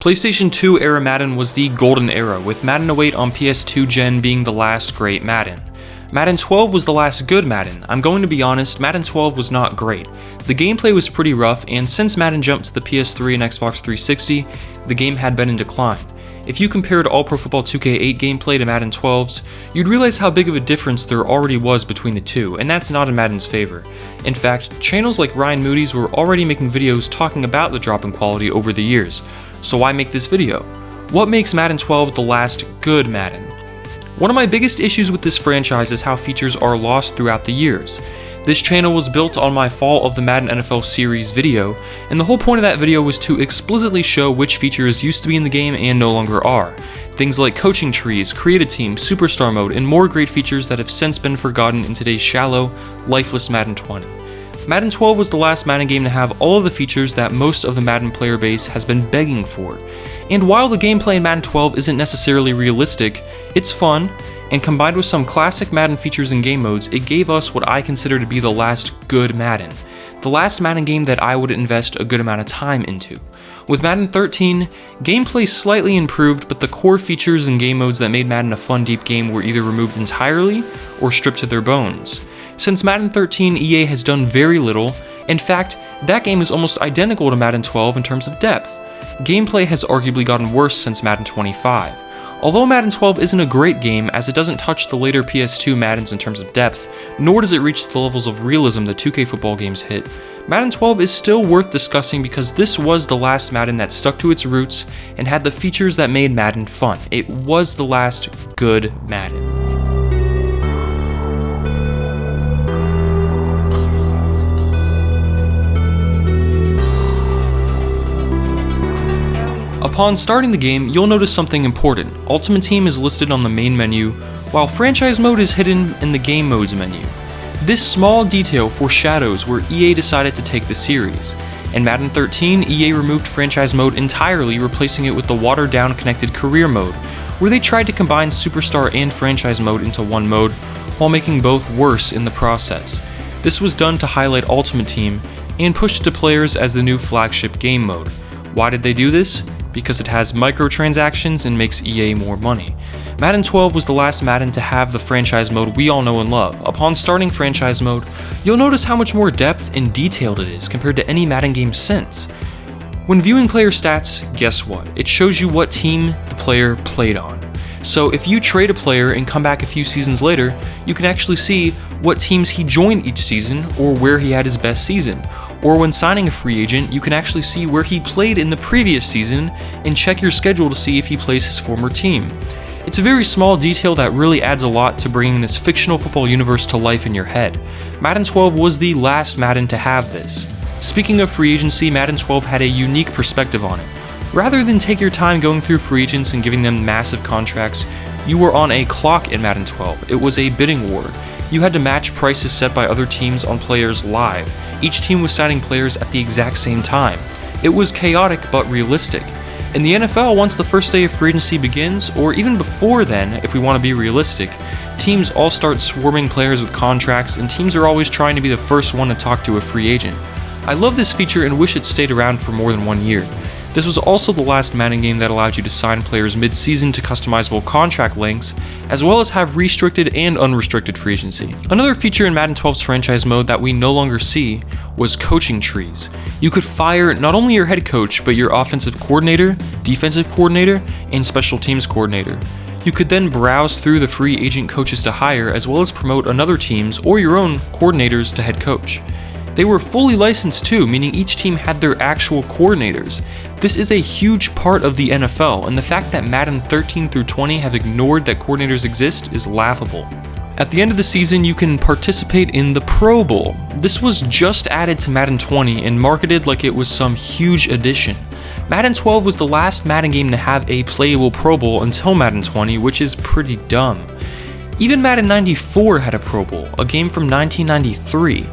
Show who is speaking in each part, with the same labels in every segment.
Speaker 1: PlayStation 2 era Madden was the golden era, with Madden 08 on PS2 gen being the last great Madden. Madden 12 was the last good Madden. I'm going to be honest, Madden 12 was not great. The gameplay was pretty rough, and since Madden jumped to the PS3 and Xbox 360, the game had been in decline. If you compared All Pro Football 2K8 gameplay to Madden 12's, you'd realize how big of a difference there already was between the two, and that's not in Madden's favor. In fact, channels like Ryan Moody's were already making videos talking about the drop in quality over the years. So why make this video? What makes Madden 12 the last good Madden? One of my biggest issues with this franchise is how features are lost throughout the years. This channel was built on my Fall of the Madden NFL series video, and the whole point of that video was to explicitly show which features used to be in the game and no longer are. Things like coaching trees, create a team, superstar mode, and more great features that have since been forgotten in today's shallow, lifeless Madden 20. Madden 12 was the last Madden game to have all of the features that most of the Madden player base has been begging for. And while the gameplay in Madden 12 isn't necessarily realistic, it's fun, and combined with some classic Madden features and game modes, it gave us what I consider to be the last good Madden. The last Madden game that I would invest a good amount of time into. With Madden 13, gameplay slightly improved, but the core features and game modes that made Madden a fun deep game were either removed entirely or stripped to their bones. Since Madden 13, EA has done very little. In fact, that game is almost identical to Madden 12 in terms of depth. Gameplay has arguably gotten worse since Madden 25. Although Madden 12 isn't a great game, as it doesn't touch the later PS2 Maddens in terms of depth, nor does it reach the levels of realism the 2K football games hit, Madden 12 is still worth discussing because this was the last Madden that stuck to its roots and had the features that made Madden fun. It was the last good Madden. Upon starting the game, you'll notice something important. Ultimate Team is listed on the main menu, while Franchise Mode is hidden in the Game Modes menu. This small detail foreshadows where EA decided to take the series. In Madden 13, EA removed Franchise Mode entirely, replacing it with the watered-down connected Career Mode, where they tried to combine Superstar and Franchise Mode into one mode, while making both worse in the process. This was done to highlight Ultimate Team, and pushed to players as the new flagship game mode. Why did they do this? Because it has microtransactions and makes EA more money. Madden 12 was the last Madden to have the franchise mode we all know and love. Upon starting franchise mode, you'll notice how much more depth and detailed it is compared to any Madden game since. When viewing player stats, guess what? It shows you what team the player played on. So if you trade a player and come back a few seasons later, you can actually see what teams he joined each season or where he had his best season. Or when signing a free agent, you can actually see where he played in the previous season and check your schedule to see if he plays his former team. It's a very small detail that really adds a lot to bringing this fictional football universe to life in your head. Madden 12 was the last Madden to have this. Speaking of free agency, Madden 12 had a unique perspective on it. Rather than take your time going through free agents and giving them massive contracts, you were on a clock in Madden 12. It was a bidding war. You had to match prices set by other teams on players live. Each team was signing players at the exact same time. It was chaotic but realistic. In the NFL, once the first day of free agency begins, or even before then, if we want to be realistic, teams all start swarming players with contracts, and teams are always trying to be the first one to talk to a free agent. I love this feature and wish it stayed around for more than 1 year. This was also the last Madden game that allowed you to sign players mid-season to customizable contract lengths, as well as have restricted and unrestricted free agency. Another feature in Madden 12's franchise mode that we no longer see was coaching trees. You could fire not only your head coach, but your offensive coordinator, defensive coordinator, and special teams coordinator. You could then browse through the free agent coaches to hire, as well as promote another team's or your own coordinators to head coach. They were fully licensed too, meaning each team had their actual coordinators. This is a huge part of the NFL, and the fact that Madden 13 through 20 have ignored that coordinators exist is laughable. At the end of the season, you can participate in the Pro Bowl. This was just added to Madden 20 and marketed like it was some huge addition. Madden 12 was the last Madden game to have a playable Pro Bowl until Madden 20, which is pretty dumb. Even Madden 94 had a Pro Bowl, a game from 1993.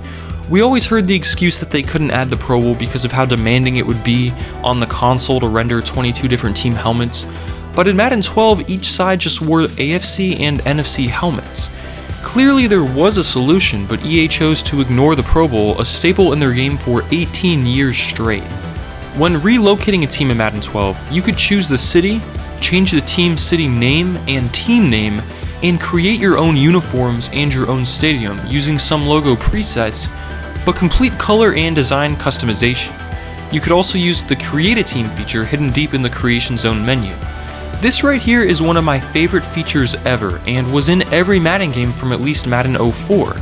Speaker 1: We always heard the excuse that they couldn't add the Pro Bowl because of how demanding it would be on the console to render 22 different team helmets, but in Madden 12 each side just wore AFC and NFC helmets. Clearly there was a solution, but EA chose to ignore the Pro Bowl, a staple in their game for 18 years straight. When relocating a team in Madden 12, you could choose the city, change the team city name and team name, and create your own uniforms and your own stadium using some logo presets, but complete color and design customization. You could also use the Create a Team feature hidden deep in the Creation Zone menu. This right here is one of my favorite features ever, and was in every Madden game from at least Madden 04.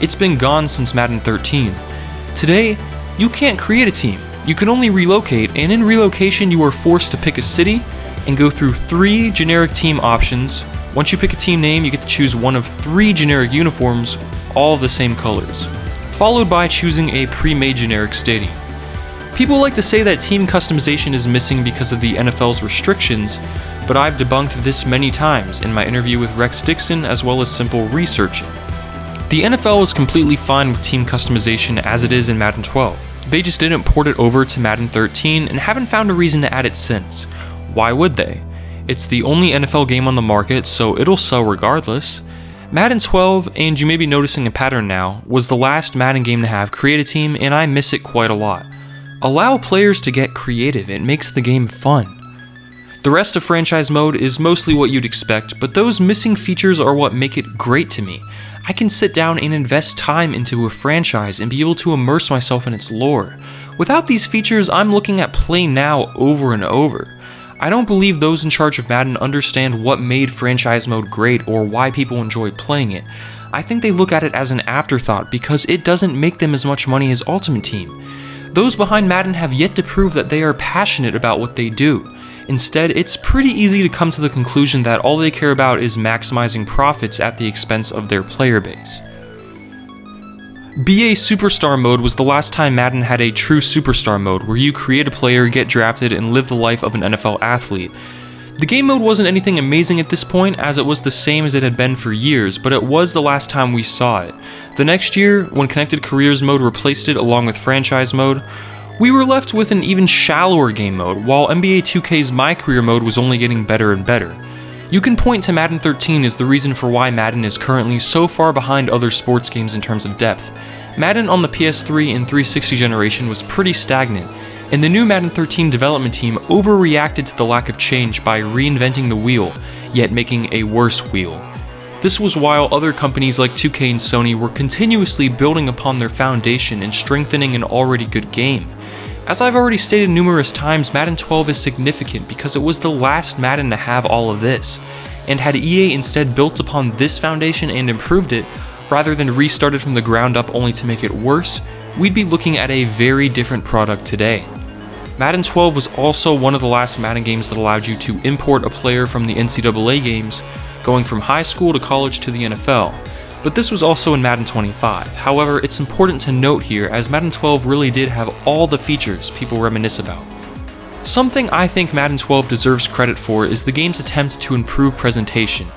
Speaker 1: It's been gone since Madden 13. Today, you can't create a team. You can only relocate, and in relocation you are forced to pick a city and go through 3 generic team options. Once you pick a team name, you get to choose one of 3 generic uniforms, all of the same colors, followed by choosing a pre-made generic stadium. People like to say that team customization is missing because of the NFL's restrictions, but I've debunked this many times in my interview with Rex Dixon as well as simple researching. The NFL is completely fine with team customization as it is in Madden 12. They just didn't port it over to Madden 13 and haven't found a reason to add it since. Why would they? It's the only NFL game on the market, so it'll sell regardless. Madden 12, and you may be noticing a pattern now, was the last Madden game to have Create a Team, and I miss it quite a lot. Allow players to get creative, it makes the game fun. The rest of Franchise Mode is mostly what you'd expect, but those missing features are what make it great to me. I can sit down and invest time into a franchise and be able to immerse myself in its lore. Without these features, I'm looking at Play Now over and over. I don't believe those in charge of Madden understand what made Franchise Mode great or why people enjoy playing it. I think they look at it as an afterthought because it doesn't make them as much money as Ultimate Team. Those behind Madden have yet to prove that they are passionate about what they do. Instead, it's pretty easy to come to the conclusion that all they care about is maximizing profits at the expense of their player base. BA Superstar Mode was the last time Madden had a true superstar mode where you create a player, get drafted, and live the life of an NFL athlete. The game mode wasn't anything amazing at this point, as it was the same as it had been for years, but it was the last time we saw it. The next year, when Connected Careers mode replaced it along with Franchise Mode, we were left with an even shallower game mode, while NBA 2K's My Career mode was only getting better and better. You can point to Madden 13 as the reason for why Madden is currently so far behind other sports games in terms of depth. Madden on the PS3 and 360 generation was pretty stagnant, and the new Madden 13 development team overreacted to the lack of change by reinventing the wheel, yet making a worse wheel. This was while other companies like 2K and Sony were continuously building upon their foundation and strengthening an already good game. As I've already stated numerous times, Madden 12 is significant because it was the last Madden to have all of this, and had EA instead built upon this foundation and improved it, rather than restarted from the ground up only to make it worse, we'd be looking at a very different product today. Madden 12 was also one of the last Madden games that allowed you to import a player from the NCAA games, going from high school to college to the NFL. But this was also in Madden 25. However, it's important to note here as Madden 12 really did have all the features people reminisce about. Something I think Madden 12 deserves credit for is the game's attempt to improve presentation.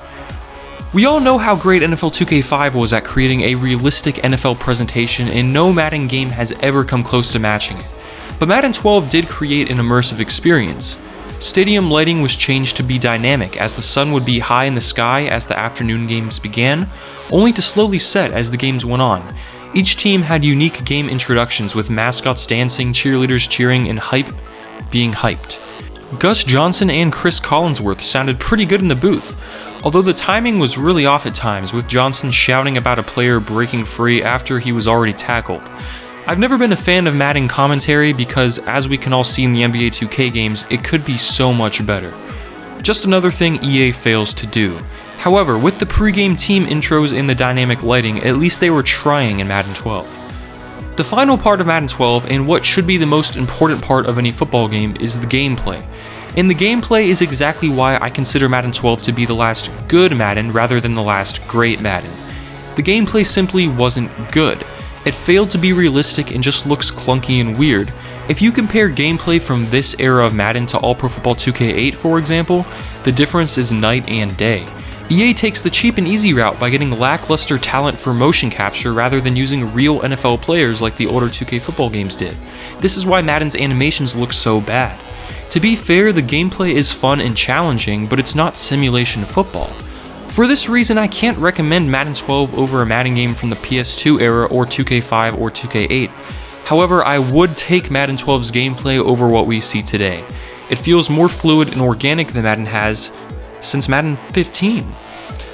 Speaker 1: We all know how great NFL 2K5 was at creating a realistic NFL presentation, and no Madden game has ever come close to matching it. But Madden 12 did create an immersive experience. Stadium lighting was changed to be dynamic as the sun would be high in the sky as the afternoon games began, only to slowly set as the games went on. Each team had unique game introductions with mascots dancing, cheerleaders cheering, and hype being hyped. Gus Johnson and Chris Collinsworth sounded pretty good in the booth, although the timing was really off at times, with Johnson shouting about a player breaking free after he was already tackled. I've never been a fan of Madden commentary because, as we can all see in the NBA 2K games, it could be so much better. Just another thing EA fails to do. However, with the pre-game team intros and the dynamic lighting, at least they were trying in Madden 12. The final part of Madden 12, and what should be the most important part of any football game, is the gameplay. And the gameplay is exactly why I consider Madden 12 to be the last good Madden rather than the last great Madden. The gameplay simply wasn't good. It failed to be realistic and just looks clunky and weird. If you compare gameplay from this era of Madden to All Pro Football 2K8, for example, the difference is night and day. EA takes the cheap and easy route by getting lackluster talent for motion capture rather than using real NFL players like the older 2K football games did. This is why Madden's animations look so bad. To be fair, the gameplay is fun and challenging, but it's not simulation football. For this reason, I can't recommend Madden 12 over a Madden game from the PS2 era or 2K5 or 2K8. However, I would take Madden 12's gameplay over what we see today. It feels more fluid and organic than Madden has since Madden 15.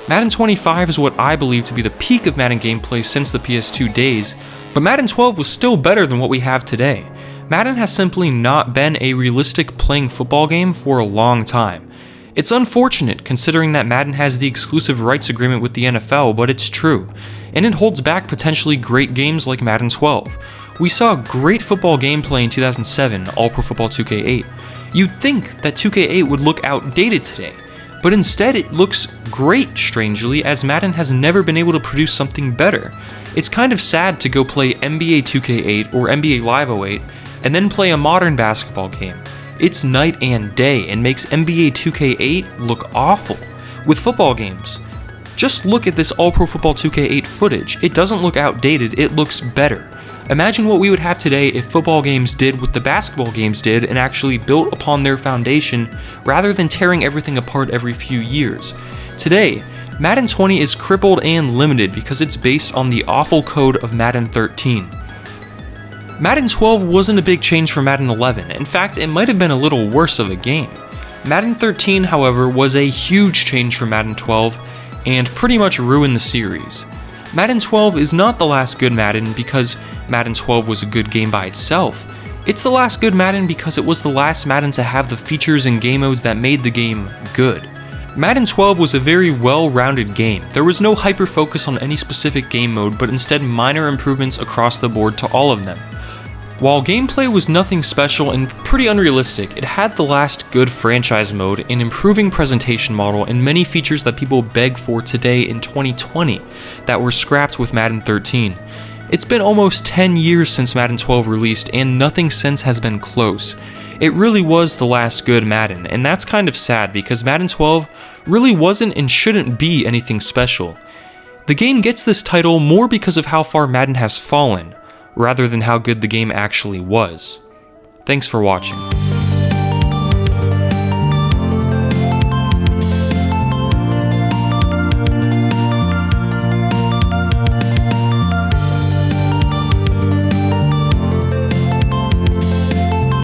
Speaker 1: Madden 25 is what I believe to be the peak of Madden gameplay since the PS2 days, but Madden 12 was still better than what we have today. Madden has simply not been a realistic playing football game for a long time. It's unfortunate considering that Madden has the exclusive rights agreement with the NFL, but it's true, and it holds back potentially great games like Madden 12. We saw great football gameplay in 2007, All Pro Football 2K8. You'd think that 2K8 would look outdated today, but instead it looks great, strangely, as Madden has never been able to produce something better. It's kind of sad to go play NBA 2K8 or NBA Live 08 and then play a modern basketball game. It's night and day and makes NBA 2K8 look awful. With football games, just look at this All Pro Football 2K8 footage. It doesn't look outdated, it looks better. Imagine what we would have today if football games did what the basketball games did and actually built upon their foundation rather than tearing everything apart every few years. Today, Madden 20 is crippled and limited because it's based on the awful code of Madden 13. Madden 12 wasn't a big change from Madden 11, in fact it might have been a little worse of a game. Madden 13, however, was a huge change from Madden 12 and pretty much ruined the series. Madden 12 is not the last good Madden because Madden 12 was a good game by itself. It's the last good Madden because it was the last Madden to have the features and game modes that made the game good. Madden 12 was a very well-rounded game. There was no hyper-focus on any specific game mode, but instead minor improvements across the board to all of them. While gameplay was nothing special and pretty unrealistic, it had the last good franchise mode, an improving presentation model, and many features that people beg for today in 2020 that were scrapped with Madden 13. It's been almost 10 years since Madden 12 released, and nothing since has been close. It really was the last good Madden, and that's kind of sad because Madden 12 really wasn't and shouldn't be anything special. The game gets this title more because of how far Madden has fallen, rather than how good the game actually was. Thanks for watching.